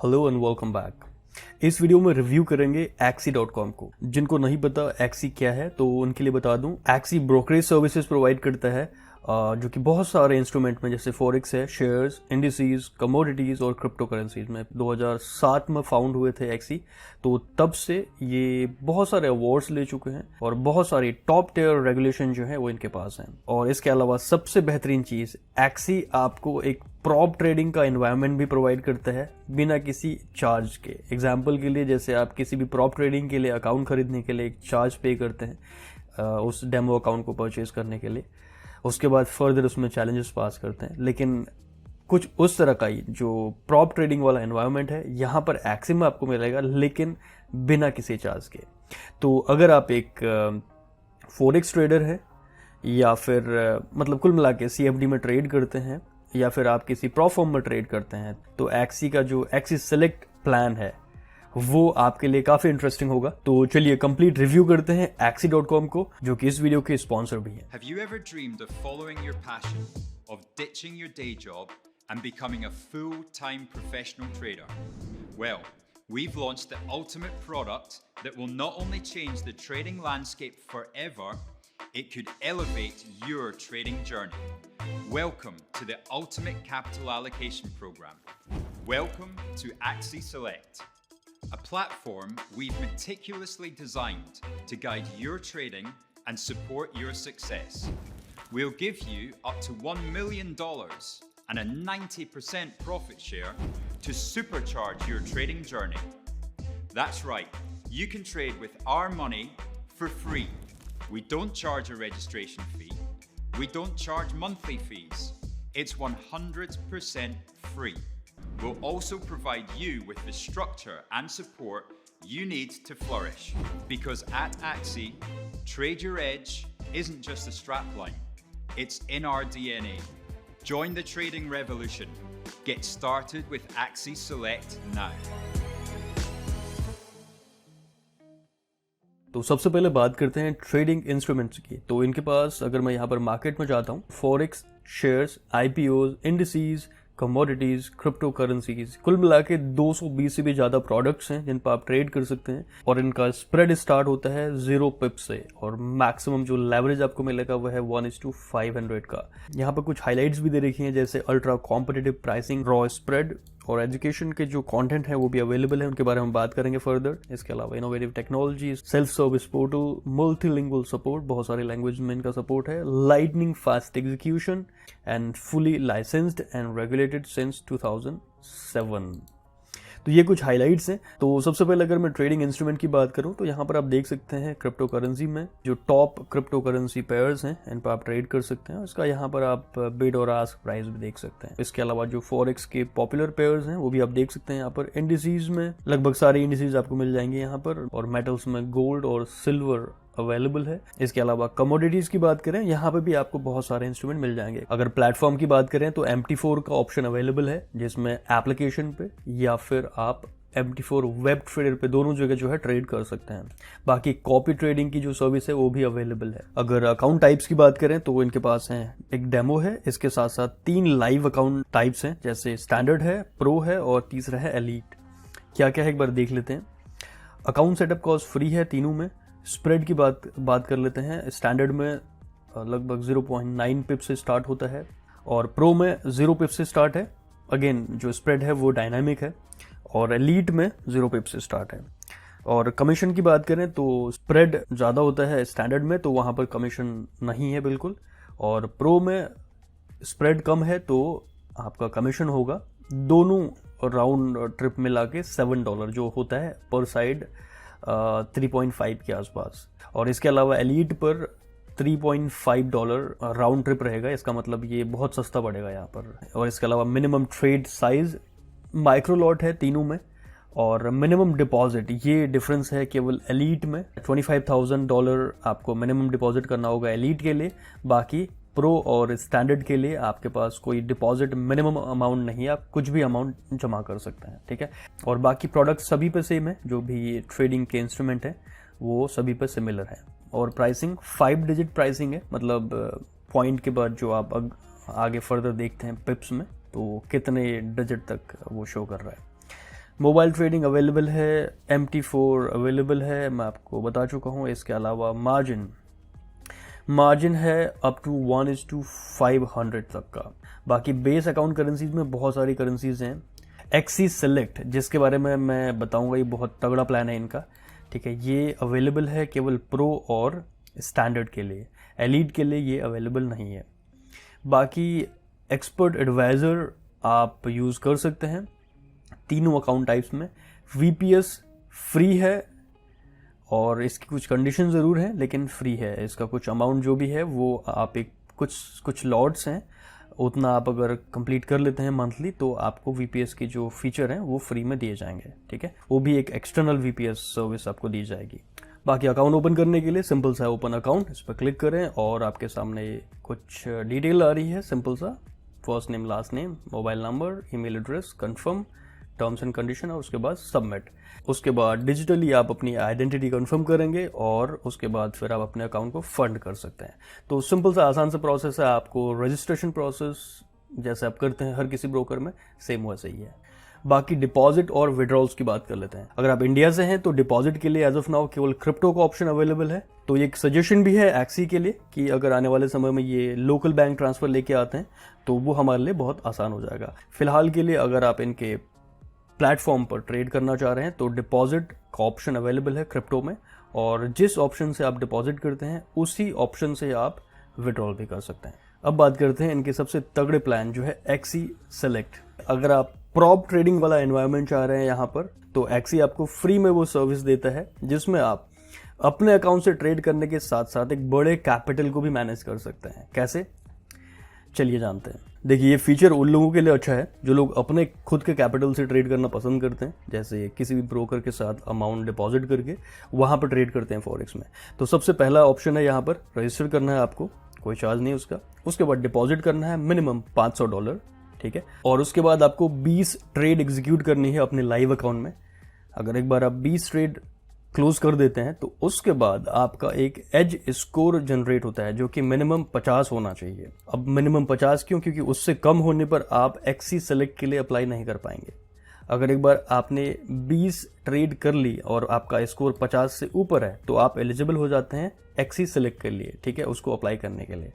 Hello and welcome back. इस video में review करेंगे Axie.com को। जिनको नहीं पता Axie क्या है तो उनके लिए बता दूं, Axie ब्रोकरेज सर्विसेज प्रोवाइड करता है जो कि बहुत सारे इंस्ट्रूमेंट में, जैसे फॉरेक्स है, शेयर्स, इंडिसेस, कमोडिटीज और क्रिप्टो करेंसीज में। 2007 में फाउंड हुए थे Axie, तो तब से ये बहुत सारे अवार्ड्स ले चुके हैं और बहुत सारी टॉप टियर रेगुलेशन जो है वो इनके पास हैं। और इसके अलावा सबसे बेहतरीन चीज, Axie आपको एक प्रॉप ट्रेडिंग का एनवायरनमेंट भी प्रोवाइड करता है बिना किसी चार्ज के। एग्जाम्पल के लिए, जैसे आप किसी भी प्रॉप ट्रेडिंग के लिए अकाउंट खरीदने के लिए एक चार्ज पे करते हैं उस डेमो अकाउंट को परचेज करने के लिए, उसके बाद फर्दर उसमें चैलेंजेस पास करते हैं, लेकिन कुछ उस तरह का ही जो प्रॉप ट्रेडिंग वाला एनवायरनमेंट है यहाँ पर Axie में आपको मिलेगा, लेकिन बिना किसी चार्ज के। तो अगर आप एक फॉरेक्स ट्रेडर है या फिर मतलब कुल मिला के CFD में ट्रेड करते हैं या फिर आप किसी प्रॉप फर्म में ट्रेड करते हैं, तो Axie का जो Axie सेलेक्ट प्लान है वो आपके लिए काफी इंटरेस्टिंग होगा। तो चलिए कंप्लीट रिव्यू करते हैं Axie.com को, जो कि इस वीडियो के स्पॉन्सर भी हैं। Have you ever dreamed of following your passion, of ditching your day job and becoming a full-time professional trader? Well, we've launched the ultimate product that will not only change the trading landscape forever, it could elevate your trading journey. Welcome to the Ultimate Capital Allocation Program. Welcome to Axie Select, a platform we've meticulously designed to guide your trading and support your success. We'll give you up to $1 million and a 90% profit share to supercharge your trading journey. That's right, you can trade with our money for free. We don't charge a registration fee. We don't charge monthly fees. It's 100% free. We'll also provide you with the structure and support you need to flourish. Because at Axie, Trade Your Edge isn't just a strapline, it's in our DNA. Join the trading revolution. Get started with Axie Select now. तो सबसे पहले बात करते हैं trading instruments की। तो इनके पास, अगर मैं यहाँ पर मार्केट में जाता हूँ, forex, shares, IPOs, indices, commodities, crypto currencies, कुल मिला के 220 से भी ज्यादा प्रोडक्ट्स हैं जिन पर आप ट्रेड कर सकते हैं। और इनका स्प्रेड स्टार्ट होता है 0 पिप से और मैक्सिमम जो लेवरेज आपको मिलेगा वह है 1:500 का। यहाँ पर कुछ हाईलाइट्स भी दे रखी हैं, जैसे ultra competitive pricing, raw spread और एजुकेशन के जो कंटेंट है वो भी अवेलेबल है, उनके बारे में बात करेंगे फर्दर। इसके अलावा innovative technology, self service portal, multilingual support, बहुत सारे लैंग्वेज में इनका सपोर्ट है, lightning fast execution and fully licensed and regulated since 2007। तो ये कुछ हाइलाइट्स हैं। तो सबसे पहले अगर मैं ट्रेडिंग इंस्ट्रूमेंट की बात करूं तो यहाँ पर आप देख सकते हैं क्रिप्टो करेंसी में जो टॉप क्रिप्टो करेंसी पेयर्स हैं, इन पर आप ट्रेड कर सकते हैं। इसका यहाँ पर आप बिड और आस्क प्राइस भी देख सकते हैं। इसके अलावा जो फॉरेक्स के पॉपुलर पेयर्स हैं वो भी आप देख सकते हैं। यहाँ पर इंडिसेस में लगभग सारे इंडिसेस आपको मिल जाएंगे यहाँ पर, और मेटल्स में गोल्ड और सिल्वर अवेलेबल है। इसके अलावा कमोडिटीज की बात करें, यहाँ पे भी आपको बहुत सारे इंस्ट्रूमेंट मिल जाएंगे। अगर प्लेटफॉर्म की बात करें तो MT4 का ऑप्शन अवेलेबल है, जिसमें एप्लीकेशन पे या फिर आप MT4 वेब ट्रेडर पे दोनों जगह जो है ट्रेड कर सकते हैं। बाकी कॉपी ट्रेडिंग की जो सर्विस है वो भी अवेलेबल है। अगर अकाउंट टाइप्स की बात करें तो इनके पास है एक डेमो है, इसके साथ साथ 3 लाइव अकाउंट टाइप्स हैं, जैसे स्टैंडर्ड है, प्रो है और तीसरा है एलीट। क्या क्या है एक बार देख लेते हैं। अकाउंट सेटअप कॉस्ट फ्री है तीनों में। स्प्रेड की बात कर लेते हैं। स्टैंडर्ड में लगभग 0.9 पिप से स्टार्ट होता है और प्रो में 0 पिप से स्टार्ट है। अगेन जो स्प्रेड है वो डायनामिक है, और एलीट में 0 पिप से स्टार्ट है। और कमीशन की बात करें तो स्प्रेड ज़्यादा होता है स्टैंडर्ड में, तो वहाँ पर कमीशन नहीं है बिल्कुल, और प्रो में स्प्रेड कम है तो आपका कमीशन होगा। दोनों राउंड ट्रिप मिला के $7 जो होता है पर साइड, 3.5 के आसपास। और इसके अलावा एलीट पर $3.5 राउंड ट्रिप रहेगा। इसका मतलब ये बहुत सस्ता पड़ेगा यहाँ पर। और इसके अलावा minimum trade size micro lot है तीनों में, और मिनिमम डिपॉजिट ये डिफरेंस है केवल एलीट में। $25,000 आपको मिनिमम डिपॉजिट करना होगा एलीट के लिए। बाकी प्रो और स्टैंडर्ड के लिए आपके पास कोई डिपॉजिट मिनिमम अमाउंट नहीं है, आप कुछ भी अमाउंट जमा कर सकते हैं, ठीक है। और बाकी प्रोडक्ट सभी पे सेम है, जो भी ट्रेडिंग के इंस्ट्रूमेंट है वो सभी पे सिमिलर है। और प्राइसिंग 5 डिजिट प्राइसिंग है, मतलब पॉइंट के बाद जो आप आगे फर्दर देखते हैं पिप्स में, तो कितने डिजिट तक वो शो कर रहा है। मोबाइल ट्रेडिंग अवेलेबल है, MT4 अवेलेबल है, मैं आपको बता चुका हूँ। इसके अलावा मार्जिन है अप टू 1:500 तक का। बाकी बेस अकाउंट करेंसीज में बहुत सारी करेंसीज हैं। एक्सी सेलेक्ट जिसके बारे में मैं बताऊंगा, ये बहुत तगड़ा प्लान है इनका, ठीक है। ये अवेलेबल है केवल प्रो और स्टैंडर्ड के लिए, एलीट के लिए ये अवेलेबल नहीं है। बाकी एक्सपर्ट एडवाइज़र आप यूज़ कर सकते हैं तीनों अकाउंट टाइप्स में। VPS फ्री है और इसकी कुछ कंडीशन ज़रूर है, लेकिन फ्री है। इसका कुछ अमाउंट जो भी है वो आप एक कुछ लॉट्स हैं उतना आप अगर कंप्लीट कर लेते हैं मंथली, तो आपको VPS की जो फीचर हैं वो फ्री में दिए जाएंगे, ठीक है। वो भी एक एक्सटर्नल VPS सर्विस आपको दी जाएगी। बाकी अकाउंट ओपन करने के लिए सिंपल सा ओपन अकाउंट, इस पर क्लिक करें और आपके सामने कुछ डिटेल आ रही है। सिंपल सा first name, last name, mobile number, email address, confirm, terms and condition और उसके बाद सबमिट। उसके बाद डिजिटली आप अपनी आइडेंटिटी कंफर्म करेंगे और उसके बाद फिर आप अपने अकाउंट को फंड कर सकते हैं। तो सिंपल सा आसान सा प्रोसेस है। आपको रजिस्ट्रेशन प्रोसेस जैसे आप करते हैं हर किसी ब्रोकर में, सेम वैसे ही है। बाकी डिपॉजिट और विड्रॉल्स की बात कर लेते हैं। अगर आप इंडिया से हैं तो डिपॉजिट के लिए एज ऑफ नाउ केवल क्रिप्टो का ऑप्शन अवेलेबल है। तो ये एक सजेशन भी है एक्सी के लिए कि अगर आने वाले समय में ये लोकल बैंक ट्रांसफर लेके आते हैं तो वो हमारे लिए बहुत आसान हो जाएगा। फिलहाल के लिए अगर आप इनके प्लेटफॉर्म पर ट्रेड करना चाह रहे हैं तो डिपॉजिट का ऑप्शन अवेलेबल है क्रिप्टो में, और जिस ऑप्शन से आप डिपॉजिट करते हैं उसी ऑप्शन से आप विड्रॉल भी कर सकते हैं। अब बात करते हैं इनके सबसे तगड़े प्लान जो है एक्सी सेलेक्ट। अगर आप प्रॉप ट्रेडिंग वाला एनवायरनमेंट चाह रहे हैं यहाँ पर, तो एक्सी आपको फ्री में वो सर्विस देता है जिसमें आप अपने अकाउंट से ट्रेड करने के साथ साथ एक बड़े कैपिटल को भी मैनेज कर सकते हैं। कैसे, चलिए जानते हैं। देखिए, ये फीचर उन लोगों के लिए अच्छा है जो लोग अपने खुद के कैपिटल से ट्रेड करना पसंद करते हैं, जैसे किसी भी ब्रोकर के साथ अमाउंट डिपॉजिट करके वहाँ पर ट्रेड करते हैं फॉरेक्स में। तो सबसे पहला ऑप्शन है यहाँ पर रजिस्टर करना है आपको, कोई चार्ज नहीं उसका। उसके बाद डिपॉजिट करना है मिनिमम $500, ठीक है। और उसके बाद आपको 20 ट्रेड एग्जीक्यूट करनी है अपने लाइव अकाउंट में। अगर एक बार आप 20 ट्रेड क्लोज कर देते हैं तो उसके बाद आपका एक एज स्कोर जनरेट होता है जो कि मिनिमम 50 होना चाहिए। अब मिनिमम 50 क्यों? क्योंकि उससे कम होने पर आप एक्सी सेलेक्ट के लिए अप्लाई नहीं कर पाएंगे। अगर एक बार आपने 20 ट्रेड कर ली और आपका स्कोर 50 से ऊपर है तो आप एलिजिबल हो जाते हैं एक्सी सेलेक्ट के लिए, ठीक है, उसको अप्लाई करने के लिए।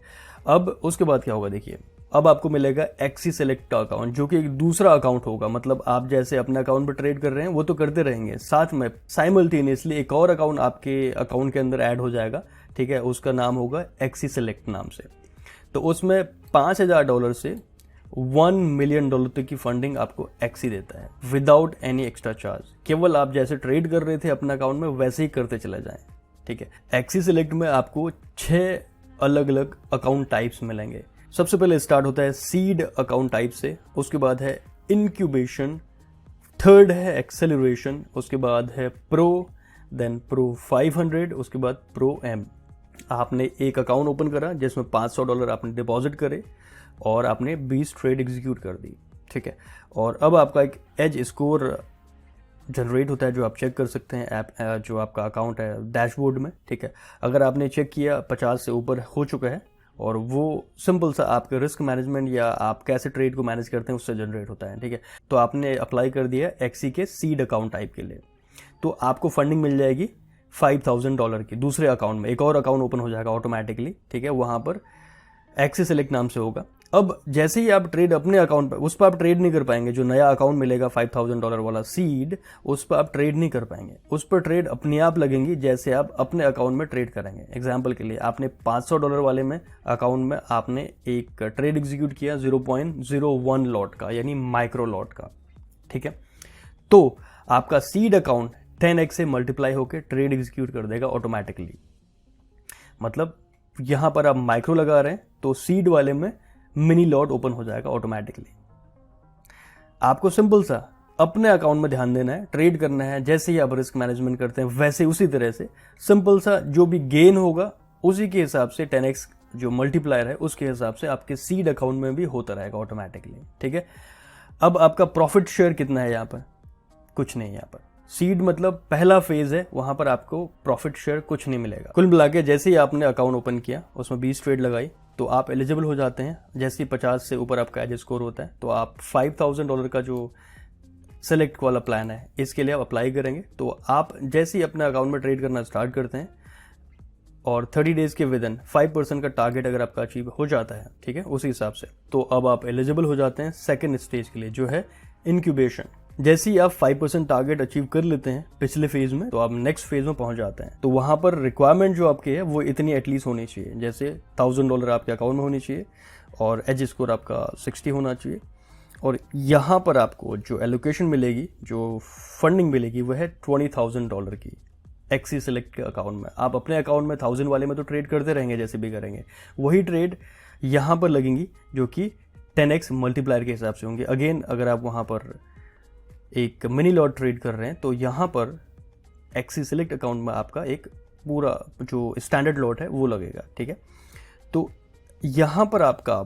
अब उसके बाद क्या होगा, देखिए, अब आपको मिलेगा एक्सी सेलेक्ट अकाउंट जो कि एक दूसरा अकाउंट होगा। मतलब आप जैसे अपने अकाउंट पर ट्रेड कर रहे हैं वो तो करते रहेंगे, साथ में साइमल्टेनियसली एक और अकाउंट आपके अकाउंट के अंदर ऐड हो जाएगा, ठीक है। उसका नाम होगा एक्सी सेलेक्ट नाम से। तो उसमें $5,000 से $1 मिलियन तक की फंडिंग आपको एक्सी देता है विदाउट एनी एक्स्ट्रा चार्ज। केवल आप जैसे ट्रेड कर रहे थे अपने अकाउंट में वैसे ही करते चले जाएं, ठीक है। एक्सी सेलेक्ट में आपको 6 अलग अलग अकाउंट टाइप्स मिलेंगे। सबसे पहले स्टार्ट होता है सीड अकाउंट टाइप से, उसके बाद है इंक्यूबेशन, थर्ड है एक्सेलरेशन, उसके बाद है प्रो, देन प्रो 500, उसके बाद प्रो एम। आपने एक अकाउंट ओपन करा जिसमें $500 आपने डिपॉजिट करे और आपने 20 ट्रेड एग्जीक्यूट कर दी, ठीक है। और अब आपका एक एज स्कोर जनरेट होता है जो आप चेक कर सकते हैं ऐप जो आपका अकाउंट है डैशबोर्ड में, ठीक है। अगर आपने चेक किया 50 से ऊपर हो चुका है और वो सिंपल सा आपके रिस्क मैनेजमेंट या आप कैसे ट्रेड को मैनेज करते हैं उससे जनरेट होता है, ठीक है। तो आपने अप्लाई कर दिया एक्सी के सीड अकाउंट टाइप के लिए, तो आपको फंडिंग मिल जाएगी $5,000 की। दूसरे अकाउंट में एक और अकाउंट ओपन हो जाएगा ऑटोमेटिकली, ठीक है, वहाँ पर एक्सी सेलेक्ट नाम से होगा। अब जैसे ही आप ट्रेड अपने अकाउंट पर, उस पर आप ट्रेड नहीं कर पाएंगे। जो नया अकाउंट मिलेगा $5,000 वाला सीड, उस पर आप ट्रेड नहीं कर पाएंगे। उस पर ट्रेड अपने आप लगेंगी जैसे आप अपने अकाउंट में ट्रेड करेंगे। एग्जांपल के लिए आपने $500 वाले में अकाउंट में आपने एक ट्रेड एग्जीक्यूट किया 0.01 लॉट का, यानी माइक्रो लॉट का, ठीक है। तो आपका सीड अकाउंट 10x से मल्टीप्लाई होकर ट्रेड एग्जीक्यूट कर देगा ऑटोमेटिकली। मतलब यहां पर आप माइक्रो लगा रहे हैं तो सीड वाले में मिनी लॉट ओपन हो जाएगा ऑटोमेटिकली। आपको सिंपल सा अपने अकाउंट में ध्यान देना है, ट्रेड करना है। जैसे ही आप रिस्क मैनेजमेंट करते हैं वैसे उसी तरह से सिंपल सा जो भी गेन होगा उसी के हिसाब से 10x जो मल्टीप्लायर है उसके हिसाब से आपके सीड अकाउंट में भी होता रहेगा ऑटोमेटिकली, ठीक है। अब आपका प्रॉफिट शेयर कितना है यहाँ पर? कुछ नहीं। यहाँ पर सीड मतलब पहला फेज है, वहां पर आपको प्रॉफिट शेयर कुछ नहीं मिलेगा। कुल मिला के जैसे ही आपने अकाउंट ओपन किया उसमें 20 ट्रेड लगाई तो आप एलिजिबल हो जाते हैं। जैसे ही 50 से ऊपर आपका एज स्कोर होता है तो आप $5,000 का जो सेलेक्ट वाला प्लान है, इसके लिए आप अप्लाई करेंगे। तो आप जैसे ही अपने अकाउंट में ट्रेड करना स्टार्ट करते हैं और 30 डेज के विद इन 5% का टारगेट अगर आपका अचीव हो जाता है, ठीक है, उसी हिसाब से, तो अब आप एलिजिबल हो जाते हैं सेकेंड स्टेज के लिए, जो है इंक्यूबेशन। जैसे ही आप 5% टारगेट अचीव कर लेते हैं पिछले फेज में, तो आप नेक्स्ट फेज में पहुंच जाते हैं। तो वहां पर रिक्वायरमेंट जो आपकी है वो इतनी एटलीस्ट होनी चाहिए, जैसे $1000 आपके अकाउंट में होनी चाहिए और एज स्कोर आपका 60 होना चाहिए। और यहाँ पर आपको जो एलोकेशन मिलेगी, जो फंडिंग मिलेगी, वह है $20,000 की एक्सी सेलेक्ट के अकाउंट में। आप अपने अकाउंट में 1000 वाले में तो ट्रेड करते रहेंगे जैसे भी करेंगे, वही ट्रेड यहाँ पर लगेंगी जो कि 10x मल्टीप्लायर के हिसाब से होंगे। अगेन अगर आप वहाँ पर एक मिनी लॉट ट्रेड कर रहे हैं तो यहाँ पर एक्सी सेलेक्ट अकाउंट में आपका एक पूरा जो स्टैंडर्ड लॉट है वो लगेगा, ठीक है। तो यहाँ पर आपका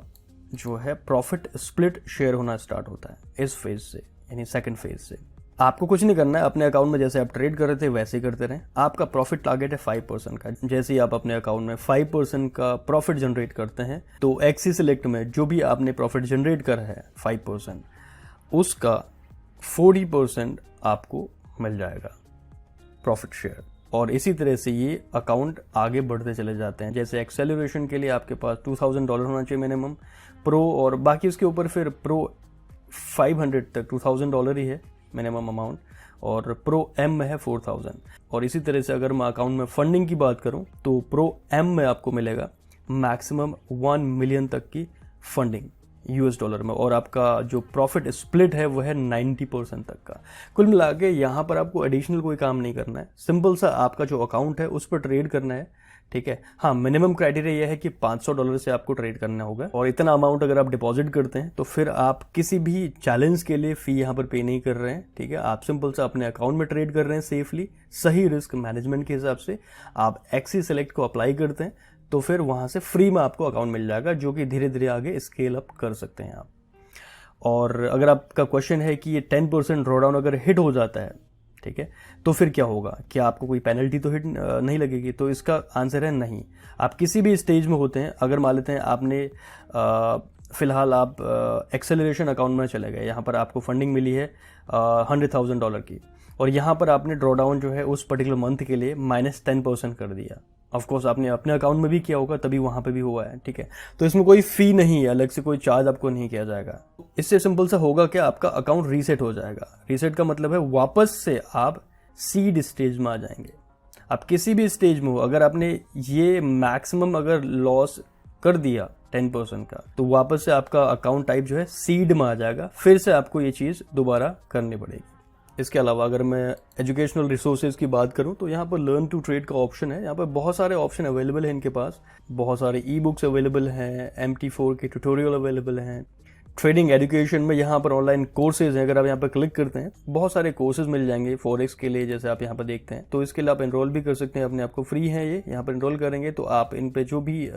जो है प्रॉफिट स्प्लिट शेयर होना स्टार्ट होता है इस फेज से, यानी सेकंड फेज से। आपको कुछ नहीं करना है, अपने अकाउंट में जैसे आप ट्रेड कर रहे थे वैसे ही करते रहें। आपका प्रॉफिट टारगेट है 5% का। जैसे ही आप अपने अकाउंट में 5% का प्रॉफिट जनरेट करते हैं तो एक्सी सेलेक्ट में जो भी आपने प्रॉफिट जनरेट करा है 5%, उसका 40% आपको मिल जाएगा प्रॉफिट शेयर। और इसी तरह से ये अकाउंट आगे बढ़ते चले जाते हैं। जैसे एक्सेलरेशन के लिए आपके पास $2000 होना चाहिए मिनिमम प्रो, और बाकी उसके ऊपर फिर प्रो 500 तक $2000 ही है मिनिमम अमाउंट, और प्रो एम में है 4000। और इसी तरह से अगर मैं अकाउंट में फंडिंग की बात करूं तो प्रो एम में आपको मिलेगा मैक्सिमम 1 मिलियन तक की फंडिंग $, में, और आपका जो प्रॉफिट स्प्लिट है वो है 90% तक का। कुल मिला के यहाँ पर आपको एडिशनल कोई काम नहीं करना है, सिंपल सा आपका जो अकाउंट है उस पर ट्रेड करना है, ठीक है। हाँ, मिनिमम क्राइटेरिया यह है कि $500 से आपको ट्रेड करना होगा, और इतना अमाउंट अगर आप डिपॉजिट करते हैं तो फिर आप किसी भी चैलेंज के लिए फी यहाँ पर पे नहीं कर रहे हैं, ठीक है। आप सिंपल सा अपने अकाउंट में ट्रेड कर रहे हैं सेफली, सही रिस्क मैनेजमेंट के हिसाब से। आप एक्सी सेलेक्ट को अप्लाई करते हैं तो फिर वहां से फ्री में आपको अकाउंट मिल जाएगा, जो कि धीरे धीरे आगे स्केल अप कर सकते हैं आप। और अगर आपका क्वेश्चन है कि ये 10% ड्रॉडाउन अगर हिट हो जाता है, ठीक है, तो फिर क्या होगा, क्या आपको कोई पेनल्टी तो हिट नहीं लगेगी? तो इसका आंसर है नहीं। आप किसी भी स्टेज में होते हैं, अगर मान लेते हैं आपने फिलहाल आप एक्सेलरेशन अकाउंट में चले गए, यहाँ पर आपको फंडिंग मिली है $100,000 की, और यहाँ पर आपने ड्रॉडाउन जो है उस पर्टिकुलर मंथ के लिए -10% कर दिया। ऑफकोर्स आपने अपने अकाउंट में भी किया होगा, तभी वहां पे भी हुआ है, ठीक है। तो इसमें कोई फी नहीं है, अलग से कोई चार्ज आपको नहीं किया जाएगा। इससे सिंपल सा होगा कि आपका अकाउंट रीसेट हो जाएगा। रीसेट का मतलब है वापस से आप सीड स्टेज में आ जाएंगे। आप किसी भी स्टेज में हो, अगर आपने ये मैक्सिमम अगर लॉस कर दिया 10% का, तो वापस से आपका अकाउंट टाइप जो है सीड में आ जाएगा, फिर से आपको ये चीज़ दोबारा करनी पड़ेगी। इसके अलावा अगर मैं एजुकेशनल रिसोर्सेज की बात करूं तो यहाँ पर लर्न टू ट्रेड का ऑप्शन है। यहाँ पर बहुत सारे ऑप्शन अवेलेबल हैं इनके पास, बहुत सारे ई बुक्स अवेलेबल हैं, MT4 के ट्यूटोरियल अवेलेबल हैं। ट्रेडिंग एजुकेशन में यहाँ पर ऑनलाइन कोर्सेज हैं, अगर आप यहाँ पर क्लिक करते हैं बहुत सारे कोर्सेज मिल जाएंगे फॉरेक्स के लिए, जैसे आप यहाँ पर देखते हैं। तो इसके लिए आप एनरोल भी कर सकते हैं, अपने आप को फ्री है ये। यहाँ पर एनरोल करेंगे तो आप इन पे जो भी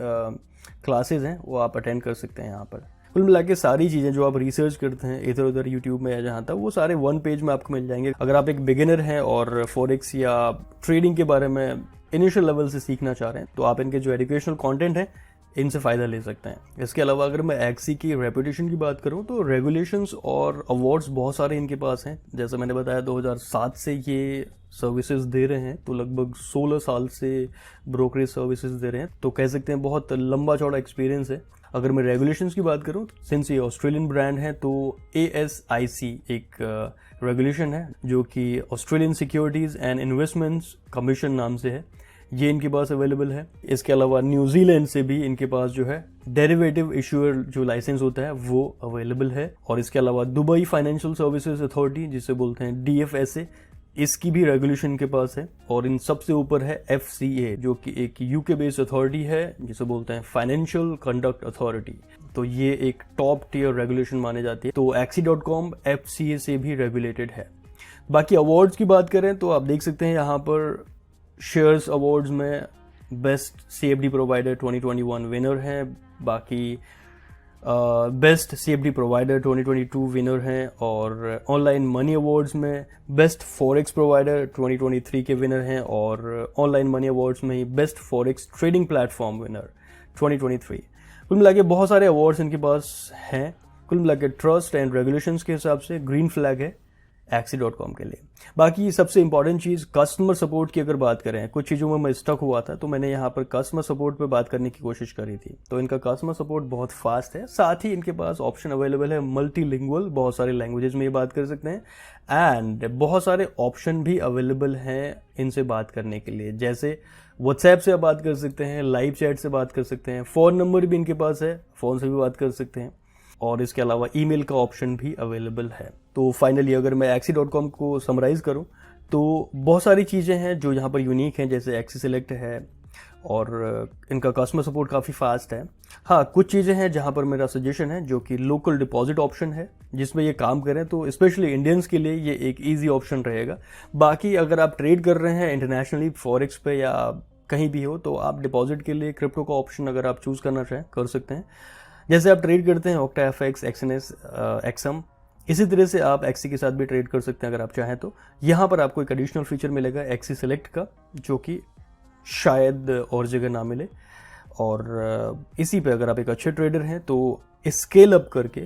क्लासेज हैं वो आप अटेंड कर सकते हैं यहाँ पर। कुल मिला के सारी चीज़ें जो आप रिसर्च करते हैं इधर उधर यूट्यूब में या जहाँ तक, वो सारे 1 पेज में आपको मिल जाएंगे। अगर आप एक बिगिनर हैं और फॉरेक्स या ट्रेडिंग के बारे में इनिशियल लेवल से सीखना चाह रहे हैं, तो आप इनके जो एजुकेशनल कंटेंट है इनसे फ़ायदा ले सकते हैं। इसके अलावा अगर मैं एक्सी की रेपुटेशन की बात करूं तो रेगुलेशंस और अवार्ड्स बहुत सारे इनके पास हैं। जैसे मैंने बताया 2007 से ये सर्विसेज दे रहे हैं, तो लगभग 16 साल से ब्रोकरेज सर्विसेज दे रहे हैं, तो कह सकते हैं बहुत लंबा चौड़ा एक्सपीरियंस है। अगर मैं रेगुलेशंस की बात करूं, सिंस ये ऑस्ट्रेलियन ब्रांड है तो ASIC एक रेगुलेशन है जो कि Australian securities and investments commission नाम से है, ये इनके पास अवेलेबल है। इसके अलावा न्यूजीलैंड से भी इनके पास जो है डेरिवेटिव इशूअर जो लाइसेंस होता है वो अवेलेबल है। और इसके अलावा दुबई फाइनेंशियल सर्विसेज अथॉरिटी, जिसे बोलते हैं DFSA, इसकी भी रेगुलेशन के पास है। और इन सबसे ऊपर है FCA, जो कि एक UK बेस्ड अथॉरिटी है, जिसे बोलते हैं फाइनेंशियल कंडक्ट अथॉरिटी। तो ये एक टॉप टियर रेगुलेशन माने जाती है। तो Axie.com FCA से भी रेगुलेटेड है। बाकी अवार्ड्स की बात करें तो आप देख सकते हैं यहाँ पर शेयर्स अवार्ड्स में बेस्ट CFD प्रोवाइडर 2021 विनर है, बाकी बेस्ट CFD प्रोवाइडर 2022 विनर हैं, और ऑनलाइन मनी अवार्ड्स में बेस्ट फॉरेक्स प्रोवाइडर 2023 के विनर हैं, और ऑनलाइन मनी अवार्ड्स में ही best forex trading platform winner 2023। कुल मिला के बहुत सारे अवार्ड्स इनके पास हैं। कुल मिला के ट्रस्ट एंड रेगुलेशंस के हिसाब से ग्रीन फ्लैग है Axie.com के लिए। बाकी सबसे इंपॉर्टेंट चीज़ कस्टमर सपोर्ट की अगर बात करें, कुछ चीज़ों में मैं स्टक हुआ था तो मैंने यहाँ पर कस्टमर सपोर्ट पे बात करने की कोशिश करी थी। तो इनका कस्टमर सपोर्ट बहुत फास्ट है, साथ ही इनके पास ऑप्शन अवेलेबल है मल्टीलिंगुअल, बहुत सारे लैंग्वेजेस में ये बात कर सकते हैं, एंड बहुत सारे ऑप्शन भी अवेलेबल हैं इनसे बात करने के लिए। जैसे व्हाट्सएप से आप बात कर सकते हैं, लाइव चैट से बात कर सकते हैं, फ़ोन नंबर भी इनके पास है, फ़ोन से भी बात कर सकते हैं, और इसके अलावा ईमेल का ऑप्शन भी अवेलेबल है। तो फाइनली अगर मैं Axie.com को समराइज़ करूं तो बहुत सारी चीज़ें हैं जो यहाँ पर यूनिक हैं, जैसे Axie Select है और इनका कस्टमर सपोर्ट काफ़ी फास्ट है। हाँ, कुछ चीज़ें हैं जहाँ पर मेरा सजेशन है, जो कि लोकल डिपॉजिट ऑप्शन है, जिसमें ये काम करें तो स्पेशली इंडियंस के लिए ये एक ईजी ऑप्शन रहेगा। बाकी अगर आप ट्रेड कर रहे हैं इंटरनेशनली फॉरेक्स पे या कहीं भी हो, तो आप डिपॉजिट के लिए क्रिप्टो का ऑप्शन अगर आप चूज़ करना चाहें कर सकते हैं। जैसे आप ट्रेड करते हैं OctaFX, XNS, XM, इसी तरह से आप Axie के साथ भी ट्रेड कर सकते हैं अगर आप चाहें तो। यहाँ पर आपको एक एडिशनल फीचर मिलेगा Axie Select का, जो कि शायद और जगह ना मिले, और इसी पे अगर आप एक अच्छे ट्रेडर हैं तो स्केल अप करके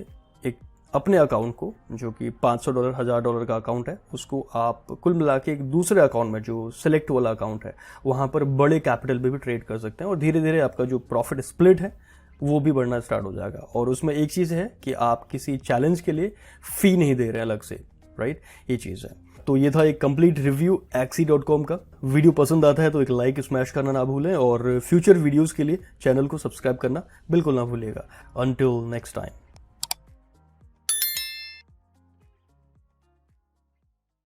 एक अपने अकाउंट को, जो कि $500, $1000 का अकाउंट है, उसको आप कुल मिला के एक दूसरे अकाउंट में, जो सेलेक्ट वाला अकाउंट है, वहाँ पर बड़े कैपिटल पे भी ट्रेड कर सकते हैं, और धीरे धीरे आपका जो प्रॉफिट स्प्लिट है वो भी बढ़ना स्टार्ट हो जाएगा। और उसमें एक चीज़ है कि आप किसी चैलेंज के लिए फ़ी नहीं दे रहे हैं अलग से, राइट, ये चीज़ है। तो ये था एक कंप्लीट रिव्यू Axie.com का। वीडियो पसंद आता है तो एक लाइक स्मैश करना ना भूलें, और फ्यूचर वीडियोस के लिए चैनल को सब्सक्राइब करना बिल्कुल ना भूलिएगा। Until next time.